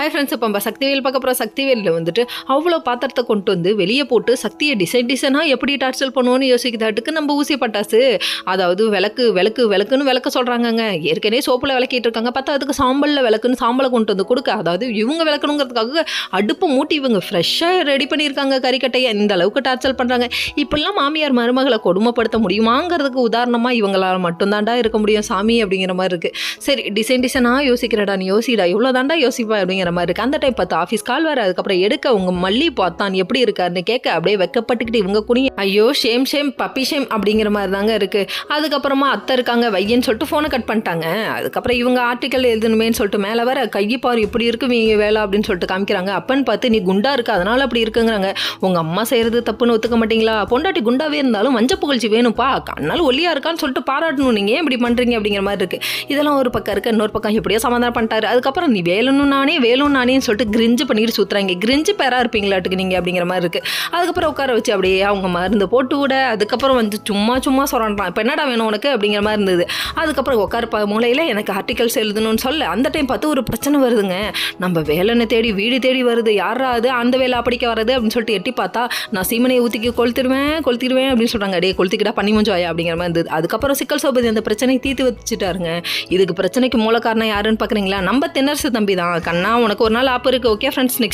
Hi friends, இப்போ நம்ம சக்திவேல் பார்க்க போகிற. சக்திவேலில் வந்துட்டு அவ்வளோ பாத்திரத்தை கொண்டு வந்து வெளியே போட்டு சக்தியை டிசைனாக எப்படி டார்ச்சல் பண்ணுவோன்னு யோசிக்கிறதாட்டுக்கு நம்ம ஊசி பட்டாசு, அதாவது விளக்குன்னு விளக்க சொல்கிறாங்கங்க. ஏற்கனவே சோப்பில் விளக்கிட்டு இருக்காங்க, பார்த்தா அதுக்கு சாம்பலில் விளக்குன்னு சாம்பலை கொண்டு வந்து கொடுக்க, அதாவது இவங்க விளக்கணுங்கிறதுக்காக அடுப்பு மூட்டி இவங்க ஃப்ரெஷ்ஷாக ரெடி பண்ணியிருக்காங்க கறிக்கட்டையை. இந்த அளவுக்கு டார்ச்சல் பண்ணுறாங்க. இப்படிலாம் மாமியார் மருமகளை கொடுமைப்படுத்த முடியுமாங்கிறதுக்கு உதாரணமாக இவங்களால் மட்டும்தாண்டா இருக்க முடியும் சாமி அப்படிங்கிற மாதிரி இருக்குது. சரி, டிசைனாக யோசிக்கிறடா, நீ யோசிடா, இவ்வளோ தாண்டா யோசிப்பா அப்படிங்கிற மாதிரி இருக்குது. அந்த டைம் பார்த்து ஆஃபீஸ் கால் வர, அதுக்கப்புறம் எடுக்க உங்கள் மல்லி பார்த்தான் எப்படி இருக்காருன்னு கேட்க அப்படியே வெக்கப்பட்டுக்கிட்டு இவங்க குனி, ஐயோ ஷேம் பப்பி ஷேம் அப்படிங்கிற மாதிரி தாங்க இருக்குது. அதுக்கப்புறமா அத்தை இருக்காங்க வையன்னு சொல்லிட்டு ஃபோனை கட் பண்ணிட்டாங்க. அதுக்கப்புறம் இவங்க ஆர்டிக்கல் எழுதணுமேன்னு சொல்லிட்டு மேலே வர, கையை பாரு இப்படி இருக்கு வீங்க வேலை அப்படின்னு சொல்லிட்டு காமிக்கிறாங்க. அப்பன்னு பார்த்து நீ குண்டா இருக்க அதனால அப்படி இருக்குங்கிறாங்க. உங்கள் அம்மா செய்கிறது தப்புன்னு ஒத்துக்க மாட்டீங்களா? பொண்டாட்டி குண்டாவே இருந்தாலும் மஞ்சள் புகழ்ச்சி வேணும்ப்பா, கண்ணால் ஒல்லியாக இருக்கான்னு சொல்லிட்டு பாராட்டணும், நீங்கள் ஏன் இப்படி பண்ணுறீங்க அப்படிங்கிற மாதிரி இருக்குது. இதெல்லாம் ஒரு பக்கம் இருக்குது. இன்னொரு பக்கம் எப்படியோ சமாதானம் பண்ணிட்டாரு. அதுக்கப்புறம் நீ வேலுன்னு நானேன்னு சொல்லிட்டு கிரிஞ்சு பண்ணிட்டு சுற்றுறாங்க. கிரிஞ்சு பேரா இருப்பீங்களாட்டுக்கு நீங்கள் அப்படிங்கிற மாதிரி இருக்குது. அதுக்கப்புறம் உட்கார வச்சு அப்படியே அவங்க மருந்து போட்டு விட, அதுக்கப்புறம் வந்து சும்மா சொல்கிறான், இப்போ என்னடா வேணும் உனக்கு அப்படிங்கிற மாதிரி இருந்தது. அதுக்கப்புறம் உட்கார மூலையில் எனக்கு ஆர்டிகல்ஸ் எழுதணும்னு சொல்ல, அந்த டைம் பார்த்து ஒரு பிரச்சனை வருதுங்க. நம்ம வேலைன்னு தேடி வீடு தேடி வருது, யாரா அது அந்த வேலை அப்படிக்க வர்றது அப்படின்னு சொல்லிட்டு எட்டி பார்த்தா, நான் சீமனையை ஊற்றிக்கி கொளுத்திடுவேன் அப்படின்னு சொல்கிறாங்க. அடே கொளுத்திக்கிட்டா பண்ணி மஞ்சோயா அப்படிங்கிற மாதிரி இருந்தது. அதுக்கப்புறம் சிக்கல் சோபதி அந்த பிரச்சனையை தீர்த்து வச்சுட்டாருங்க. இதுக்கு பிரச்சனைக்கு மூல காரணம் யாருன்னு பார்க்குறீங்களா? நம்ம தென்னரசு தம்பி தான். கண்ணா உனக்கு ஒரு நாள் ஆப்பு இருக்குது. Okay friends, next